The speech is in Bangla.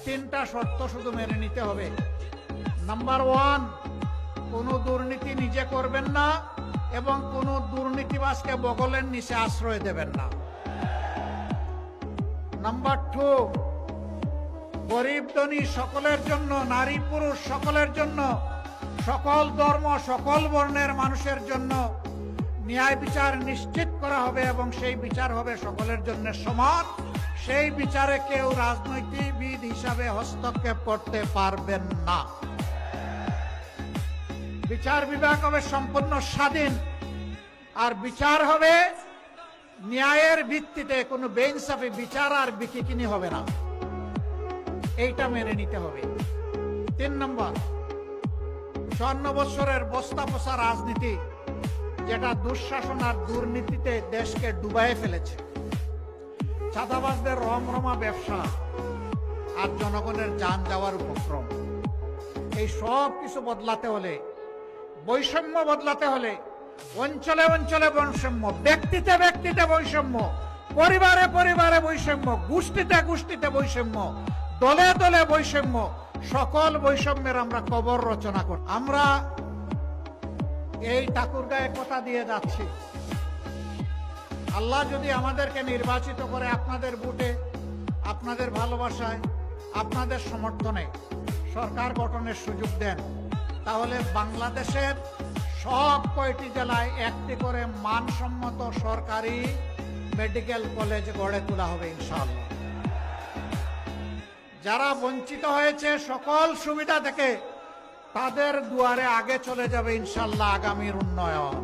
তিনটা শর্ত শুধু মেনে নিতে হবে। নাম্বার ওয়ান, কোনো দুর্নীতি নিজে করবেন না এবং কোনো দুর্নীতিবাজকে বগলের নিচে আশ্রয় দেবেন না। নাম্বার টু, গরিব ধনী সকলের জন্য, নারী পুরুষ সকলের জন্য, সকল ধর্ম সকল বর্ণের মানুষের জন্য ন্যায় বিচার নিশ্চিত করা হবে এবং সেই বিচার হবে সকলের জন্য সমান। সেই বিচারে কেউ রাজনৈতিকবিদ হিসাবে হস্তক্ষেপ করতে পারবেন না। বিচার বিভাগ হবে সম্পূর্ণ স্বাধীন, আর বিচার হবে ন্যায়ের ভিত্তিতে, কোনো বেইনসাফি বিচার আর বিকিকিনি হবে না। এইটা মেনে নিতে হবে। 3 নম্বর, 54 বছরের বস্তা পচা রাজনীতি, যেটা দুঃশাসন আর দুর্নীতিতে দেশকে ডুবাই ফেলেছে, চাঁদাবাজদের রমরমা ব্যবসা আর জনগণের যান যাওয়ার উপক্রম, এই সব কিছু বদলাতে হলে, বৈষম্য বদলাতে হলে, অঞ্চলে অঞ্চলে বৈষম্য, ব্যক্তিতে ব্যক্তিতে বৈষম্য, পরিবারে পরিবারে বৈষম্য, গোষ্ঠীতে গোষ্ঠীতে বৈষম্য, দলে দলে বৈষম্য, সকল বৈষম্যের আমরা কবর রচনা করি। আমরা এই ঠাকুরগাঁয়ে কথা দিয়ে যাচ্ছি, আল্লাহ যদি আমাদেরকে নির্বাচিত করে আপনাদের ভোটে, আপনাদের ভালোবাসায়, আপনাদের সমর্থনে সরকার গঠনের সুযোগ দেন, তাহলে বাংলাদেশের সব কয়টি জেলায় একটি করে মানসম্মত সরকারি মেডিকেল কলেজ গড়ে তোলা হবে ইনশাআল্লাহ। যারা বঞ্চিত হয়েছে সকল সুবিধা থেকে, তাদের দুয়ারে আগে চলে যাবে ইনশাআল্লাহ আগামীর উন্নয়ন।